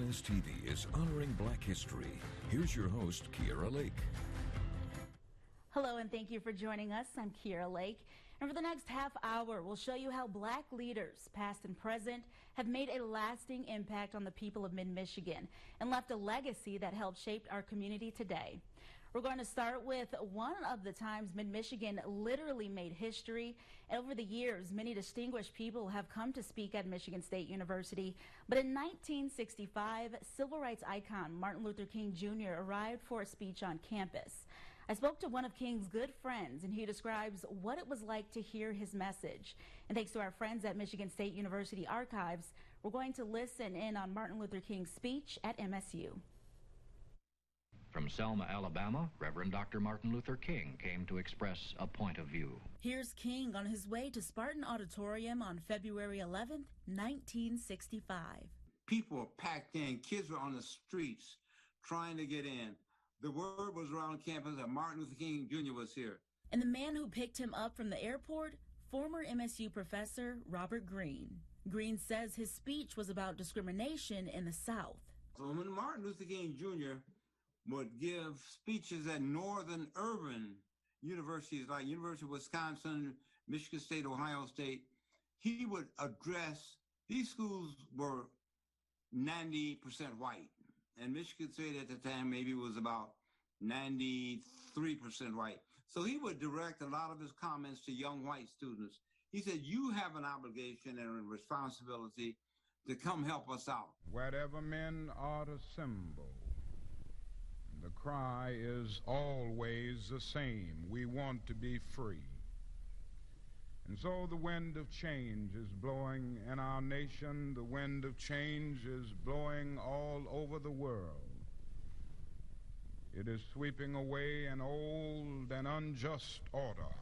MSTV is honoring Black history. Here's your host, Kiera Lake. Hello and thank you for joining us. I'm Kiera Lake. And for the next half hour, we'll show you how Black leaders, past and present, have made a lasting impact on the people of Mid-Michigan and left a legacy that helped shape our community today. We're going to start with one of the times Mid-Michigan literally made history. Over the years, many distinguished people have come to speak at Michigan State University. But in 1965, civil rights icon Martin Luther King Jr. arrived for a speech on campus. I spoke to one of King's good friends, and he describes what it was like to hear his message. And thanks to our friends at Michigan State University Archives, we're going to listen in on Martin Luther King's speech at MSU. From Selma, Alabama, Reverend Dr. Martin Luther King came to express a point of view. Here's King on his way to Spartan Auditorium on February 11th, 1965. People were packed in. Kids were on the streets trying to get in. The word was around campus that Martin Luther King Jr. was here. And the man who picked him up from the airport, former MSU professor Robert Greene. Greene says his speech was about discrimination in the South. So when Martin Luther King Jr. would give speeches at northern urban universities like University of Wisconsin, Michigan State, Ohio State, he would address, these schools were 90% white. And Michigan State at the time maybe was about 93% white. So he would direct a lot of his comments to young white students. He said, you have an obligation and a responsibility to come help us out. Whatever men are to assemble, the cry is always the same. We want to be free. And so the wind of change is blowing in our nation. The wind of change is blowing all over the world. It is sweeping away an old and unjust order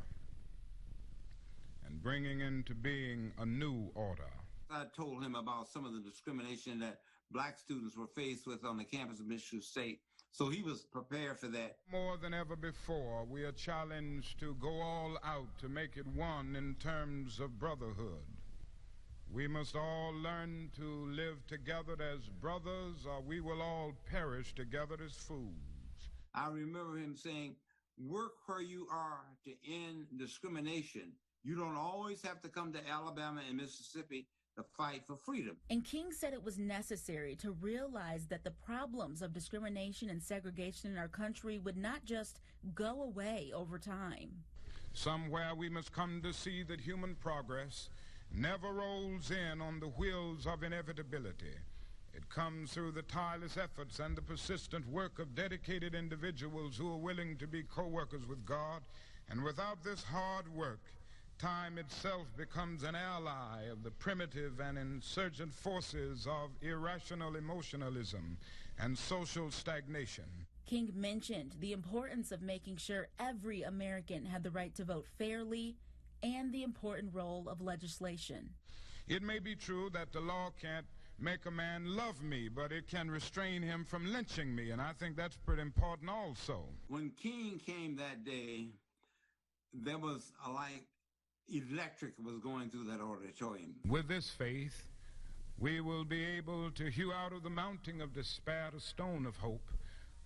and bringing into being a new order. I told him about some of the discrimination that Black students were faced with on the campus of Michigan State. So he was prepared for that. More than ever before, we are challenged to go all out to make it one in terms of brotherhood. We must all learn to live together as brothers, or we will all perish together as fools. I remember him saying, work where you are to end discrimination. You don't always have to come to Alabama and Mississippi to fight for freedom. And King said it was necessary to realize that the problems of discrimination and segregation in our country would not just go away over time. Somewhere we must come to see that human progress never rolls in on the wheels of inevitability. It comes through the tireless efforts and the persistent work of dedicated individuals who are willing to be co-workers with God. And without this hard work, time itself becomes an ally of the primitive and insurgent forces of irrational emotionalism and social stagnation. King mentioned the importance of making sure every American had the right to vote fairly and the important role of legislation. It may be true that the law can't make a man love me, but it can restrain him from lynching me, and I think that's pretty important also. When King came that day, there was a electric was going through that auditorium. With this faith, we will be able to hew out of the mountain of despair a stone of hope.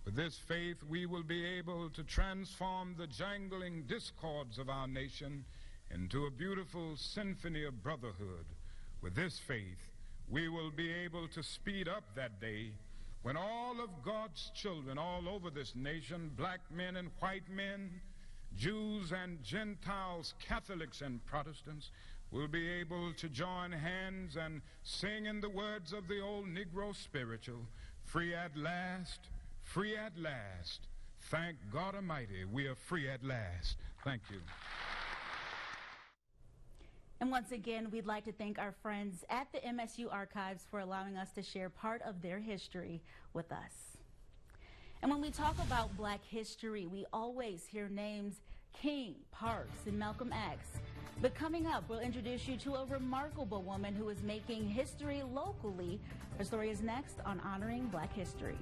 With this faith, we will be able to transform the jangling discords of our nation into a beautiful symphony of brotherhood. With this faith, we will be able to speed up that day when all of God's children all over this nation, black men and white men, Jews and Gentiles, Catholics and Protestants, will be able to join hands and sing in the words of the old Negro spiritual, free at last, free at last. Thank God Almighty, we are free at last. Thank you. And once again, we'd like to thank our friends at the MSU Archives for allowing us to share part of their history with us. And when we talk about Black history, we always hear names King, Parks, and Malcolm X. But coming up, we'll introduce you to a remarkable woman who is making history locally. Her story is next on Honoring Black History.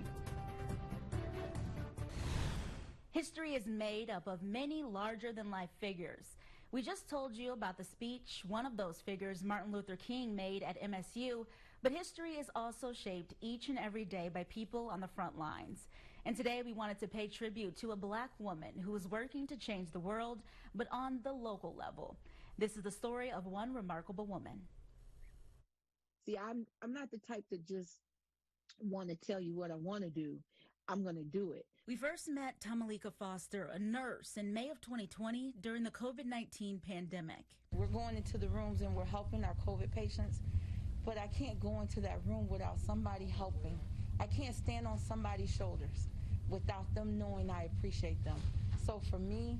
History is made up of many larger-than-life figures. We just told you about the speech one of those figures, Martin Luther King, made at MSU, but history is also shaped each and every day by people on the front lines. And today we wanted to pay tribute to a black woman who is working to change the world, but on the local level. This is the story of one remarkable woman. See, I'm not the type to just want to tell you what I want to do. I'm going to do it. We first met Tamalika Foster, a nurse, in May of 2020 during the COVID-19 pandemic. We're going into the rooms and we're helping our COVID patients, but I can't go into that room without somebody helping. I can't stand on somebody's shoulders without them knowing I appreciate them. So for me,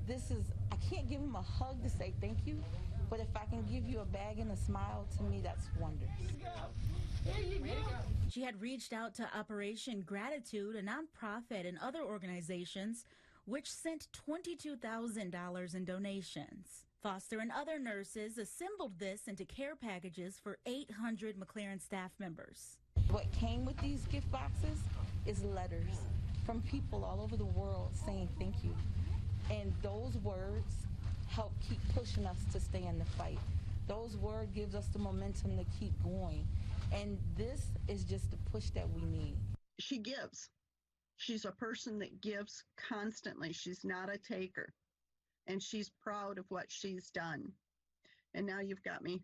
I can't give them a hug to say thank you, but if I can give you a bag and a smile, to me, that's wonders. She had reached out to Operation Gratitude, a nonprofit, and other organizations, which sent $22,000 in donations. Foster and other nurses assembled this into care packages for 800 McLaren staff members. What came with these gift boxes is letters from people all over the world saying thank you. And those words help keep pushing us to stay in the fight. Those words gives us the momentum to keep going. And this is just the push that we need. She gives. She's a person that gives constantly. She's not a taker. And she's proud of what she's done. And now you've got me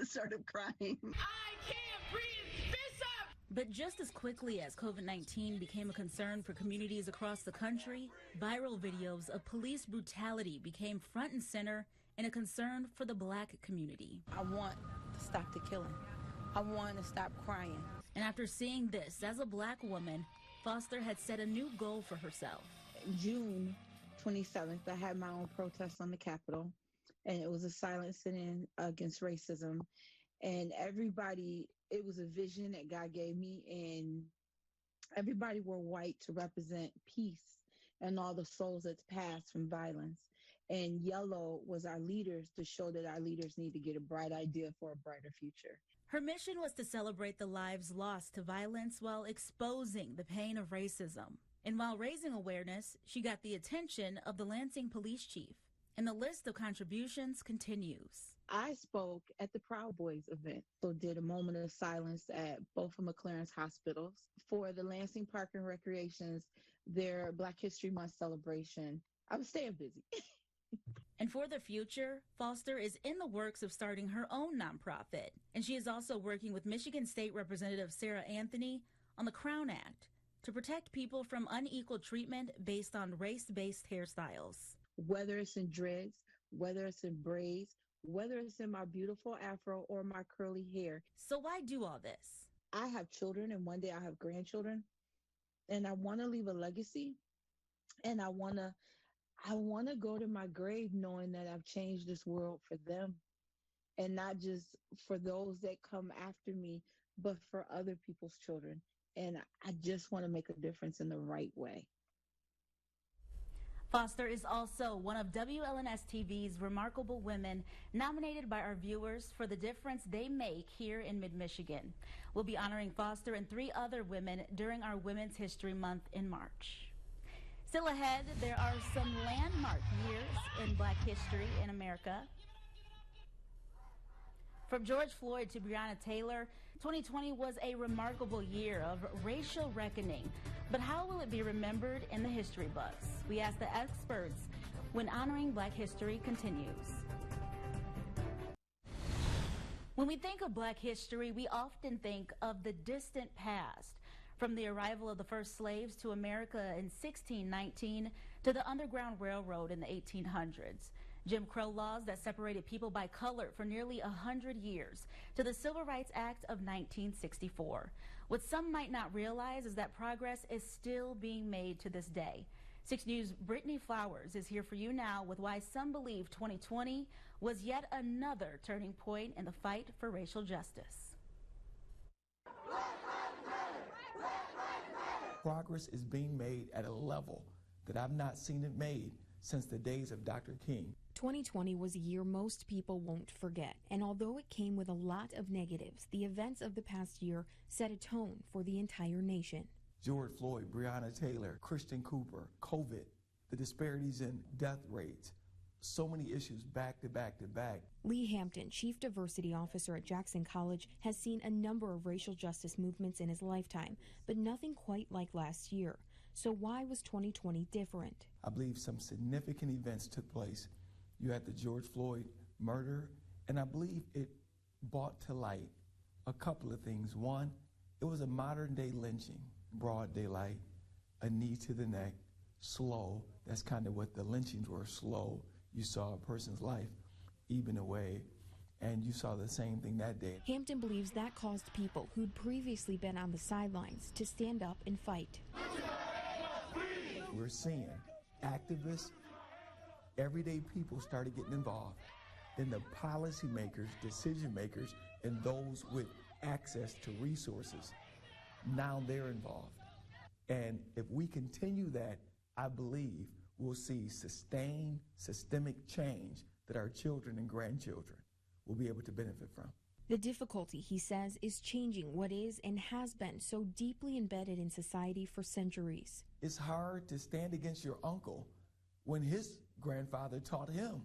sort of crying. I can't breathe. Fist up! But just as quickly as COVID-19 became a concern for communities across the country, viral videos of police brutality became front and center and a concern for the black community. I want to stop the killing. I want to stop crying. And after seeing this, as a black woman, Foster had set a new goal for herself. June 27th, I had my own protest on the Capitol, and it was a silent sit-in against racism. And everybody, it was a vision that God gave me, and everybody wore white to represent peace and all the souls that's passed from violence. And yellow was our leaders, to show that our leaders need to get a bright idea for a brighter future. Her mission was to celebrate the lives lost to violence while exposing the pain of racism. And while raising awareness, she got the attention of the Lansing police chief. And the list of contributions continues. I spoke at the Proud Boys event, so did a moment of silence at both of McLaren's hospitals. For the Lansing Park and Recreations, their Black History Month celebration, I was staying busy. And for the future, Foster is in the works of starting her own nonprofit. And she is also working with Michigan State Representative Sarah Anthony on the Crown Act to protect people from unequal treatment based on race-based hairstyles. Whether it's in dreads, whether it's in braids, whether it's in my beautiful afro or my curly hair. So why do all this? I have children, and one day I have grandchildren, and I want to leave a legacy, and I want to go to my grave knowing that I've changed this world for them, and not just for those that come after me, but for other people's children. And I just want to make a difference in the right way. Foster is also one of WLNS TV's remarkable women nominated by our viewers for the difference they make here in Mid-Michigan. We'll be honoring Foster and 3 other women during our Women's History Month in March. Still ahead, there are some landmark years in Black history in America. From George Floyd to Breonna Taylor, 2020 was a remarkable year of racial reckoning. But how will it be remembered in the history books? We ask the experts when Honoring Black History continues. When we think of Black history, we often think of the distant past, from the arrival of the first slaves to America in 1619 to the Underground Railroad in the 1800s. Jim Crow laws that separated people by color for nearly 100 years, to the Civil Rights Act of 1964. What some might not realize is that progress is still being made to this day. 6 News' Brittany Flowers is here for you now with why some believe 2020 was yet another turning point in the fight for racial justice. Progress is being made at a level that I've not seen it made since the days of Dr. King. 2020 was a year most people won't forget, and although it came with a lot of negatives, the events of the past year set a tone for the entire nation. George Floyd, Breonna Taylor, Christian Cooper, COVID, the disparities in death rates, so many issues back to back to back. Lee Hampton, Chief Diversity Officer at Jackson College, has seen a number of racial justice movements in his lifetime, but nothing quite like last year. So why was 2020 different? I believe some significant events took place. You had the George Floyd murder, and I believe it brought to light a couple of things. One, it was a modern-day lynching, broad daylight, a knee to the neck, slow. That's kind of what the lynchings were, slow. You saw a person's life even away, and you saw the same thing that day. Hampton believes that caused people who'd previously been on the sidelines to stand up and fight. We're seeing activists, everyday people started getting involved. Then the policymakers, decision makers, and those with access to resources, now they're involved. And if we continue that, I believe we'll see sustained systemic change that our children and grandchildren will be able to benefit from. The difficulty, he says, is changing what is and has been so deeply embedded in society for centuries. It's hard to stand against your uncle when his grandfather taught him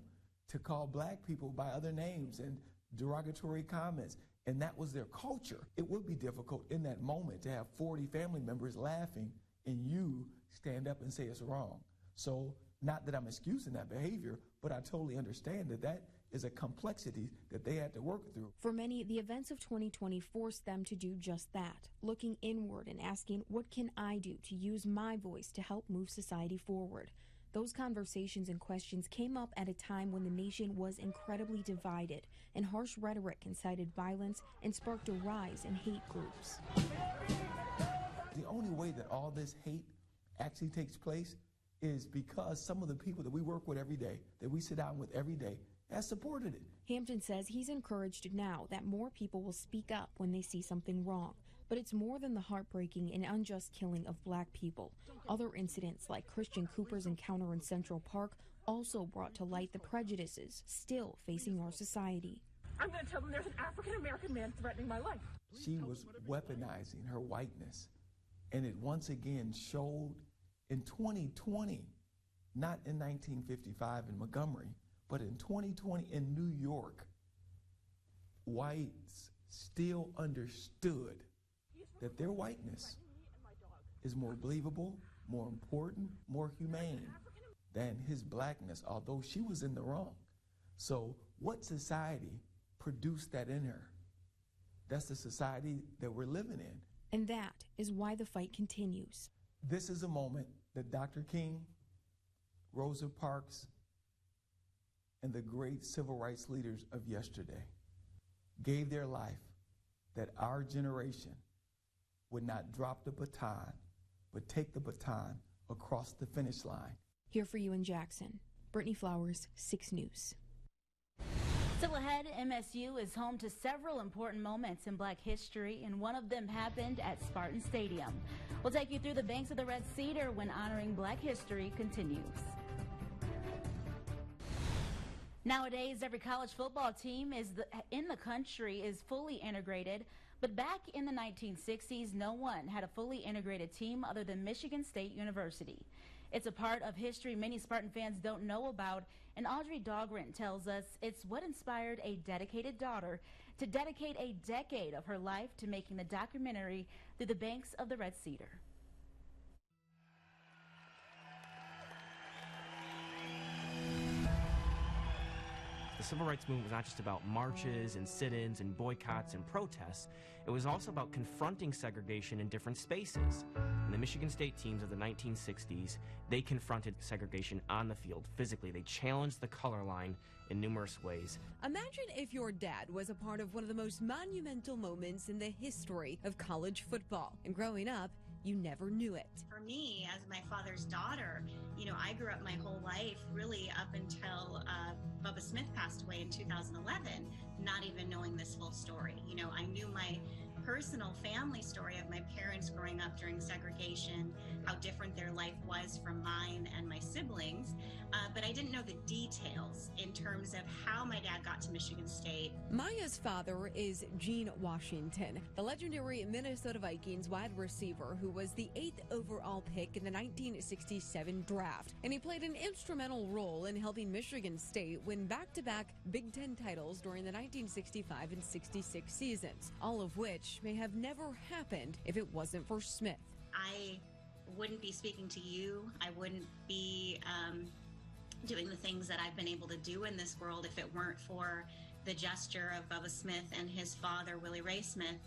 to call black people by other names and derogatory comments, and that was their culture. It would be difficult in that moment to have 40 family members laughing and you stand up and say it's wrong. So, not that I'm excusing that behavior, but I totally understand that that is a complexity that they had to work through. For many, the events of 2020 forced them to do just that, looking inward and asking, what can I do to use my voice to help move society forward? Those conversations and questions came up at a time when the nation was incredibly divided, and harsh rhetoric incited violence and sparked a rise in hate groups. The only way that all this hate actually takes place is because some of the people that we work with every day, that we sit down with every day, has supported it. Hampton says he's encouraged now that more people will speak up when they see something wrong. But it's more than the heartbreaking and unjust killing of black people. Other incidents like Christian Cooper's encounter in Central Park also brought to light the prejudices still facing our society. I'm going to tell them there's an African-American man threatening my life. She was weaponizing her whiteness, and it once again showed in 2020, not in 1955 in Montgomery, but in 2020 in New York, whites still understood that their whiteness is more believable, more important, more humane than his blackness, although she was in the wrong. So what society produced that in her? That's the society that we're living in. And that is why the fight continues. This is a moment that Dr. King, Rosa Parks, and the great civil rights leaders of yesterday gave their life that our generation would not drop the baton, but take the baton across the finish line. Here for you in Jackson, Brittany Flowers, 6 News. Still ahead, MSU is home to several important moments in black history, and one of them happened at Spartan Stadium. We'll take you through the banks of the Red Cedar when honoring black history continues. Nowadays, every college football team in the country is fully integrated, but back in the 1960s, no one had a fully integrated team other than Michigan State University. It's a part of history many Spartan fans don't know about, and Audrey Dahlgren tells us it's what inspired a dedicated daughter to dedicate a decade of her life to making the documentary Through the Banks of the Red Cedar. The civil rights movement was not just about marches and sit-ins and boycotts and protests. It was also about confronting segregation in different spaces. And the Michigan State teams of the 1960s, they confronted segregation on the field physically. They challenged the color line in numerous ways. Imagine if your dad was a part of one of the most monumental moments in the history of college football. And growing up, you never knew it. For me, as my father's daughter, I grew up my whole life really up until Bubba Smith passed away in 2011, not even knowing this full story. I knew my personal family story of my parents growing up during segregation, how different their life was from mine and my siblings, but I didn't know the details in terms of how my dad got to Michigan State. Maya's father is Gene Washington, the legendary Minnesota Vikings wide receiver who was the 8th overall pick in the 1967 draft, and he played an instrumental role in helping Michigan State win back-to-back Big Ten titles during the 1965 and 66 seasons, all of which may have never happened if it wasn't for Smith. I wouldn't be speaking to you. I wouldn't be doing the things that I've been able to do in this world if it weren't for the gesture of Bubba Smith and his father, Willie Ray Smith,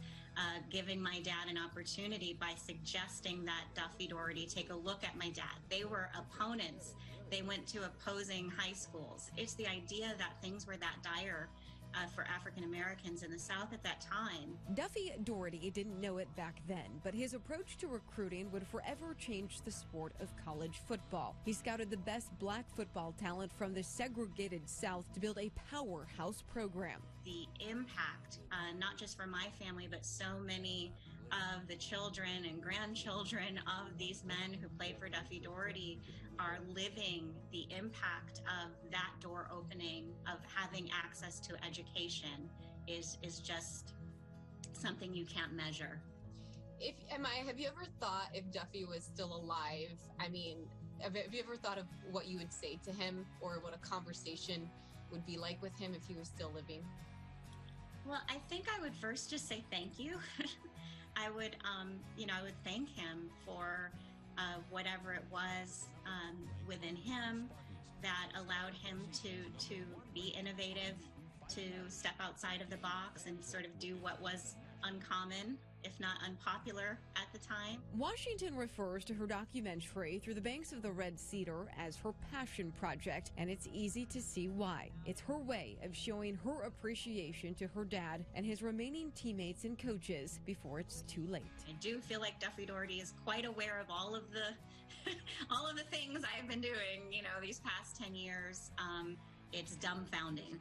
giving my dad an opportunity by suggesting that Duffy Daugherty take a look at my dad. They were opponents. They went to opposing high schools. It's the idea that things were that dire for African Americans in the South at that time. Duffy Daugherty didn't know it back then, but his approach to recruiting would forever change the sport of college football. He scouted the best black football talent from the segregated South to build a powerhouse program. The impact, not just for my family, but so many of the children and grandchildren of these men who played for Duffy Daugherty are living the impact of that door opening, of having access to education is just something you can't measure. Have you ever thought if Duffy was still alive? I mean, have you ever thought of what you would say to him or what a conversation would be like with him if he was still living? Well, I think I would first just say thank you. I would thank him for whatever it was within him that allowed him to be innovative, to step outside of the box and sort of do what was uncommon, if not unpopular at the time. Washington refers to her documentary Through the Banks of the Red Cedar as her passion project, and it's easy to see why. It's her way of showing her appreciation to her dad and his remaining teammates and coaches before it's too late. I do feel like Duffy Daugherty is quite aware of all of the all of the things I've been doing, these past 10 years. It's dumbfounding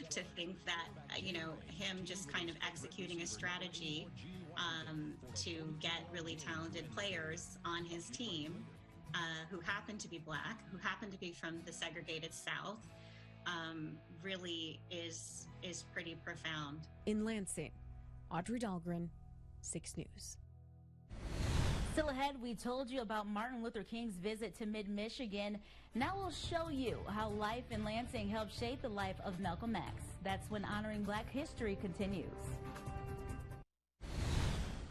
to think that, him just kind of executing a strategy to get really talented players on his team who happen to be black, who happen to be from the segregated South, really is pretty profound. In Lansing, Audrey Dahlgren, 6 News. Still ahead, we told you about Martin Luther King's visit to Mid-Michigan. Now we'll show you how life in Lansing helped shape the life of Malcolm X. That's when Honoring Black History continues.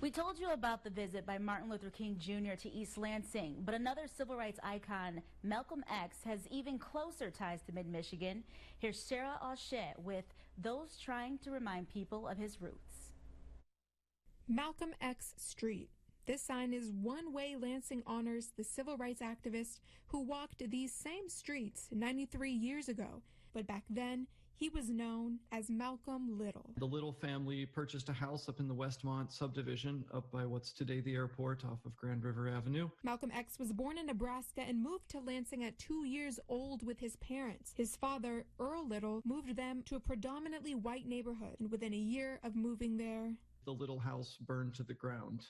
We told you about the visit by Martin Luther King Jr. to East Lansing, but another civil rights icon, Malcolm X, has even closer ties to Mid-Michigan. Here's Sarah Alshet with Those Trying to Remind People of His Roots. Malcolm X Street. This sign is one way Lansing honors the civil rights activist who walked these same streets 93 years ago, but back then he was known as Malcolm Little. The Little family purchased a house up in the Westmont subdivision up by what's today the airport off of Grand River Avenue. Malcolm X was born in Nebraska and moved to Lansing at 2 years old with his parents. His father, Earl Little, moved them to a predominantly white neighborhood, and within a year of moving there, the Little house burned to the ground,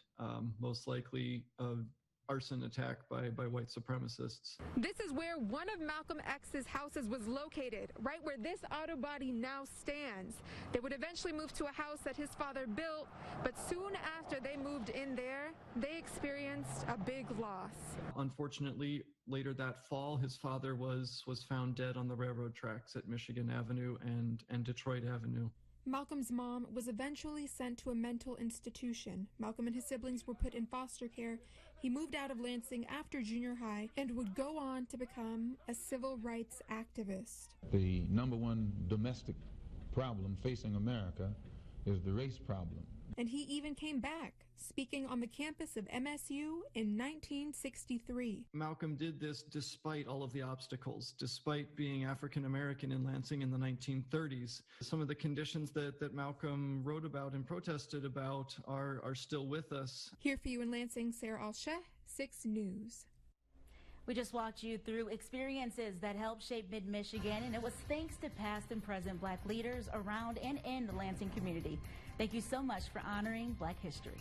most likely an arson attack by white supremacists. This is where one of Malcolm X's houses was located, right where this auto body now stands. They would eventually move to a house that his father built, but soon after they moved in there, they experienced a big loss. Unfortunately, later that fall, his father was found dead on the railroad tracks at Michigan Avenue and Detroit Avenue. Malcolm's mom was eventually sent to a mental institution. Malcolm and his siblings were put in foster care. He moved out of Lansing after junior high and would go on to become a civil rights activist. The number one domestic problem facing America is the race problem. And he even came back, speaking on the campus of MSU in 1963. Malcolm did this despite all of the obstacles, despite being African American in Lansing in the 1930s. Some of the conditions that Malcolm wrote about and protested about are still with us. Here for you in Lansing, Sarah Alshet, 6 News. We just walked you through experiences that helped shape Mid-Michigan, and it was thanks to past and present Black leaders around and in the Lansing community. Thank you so much for honoring Black history.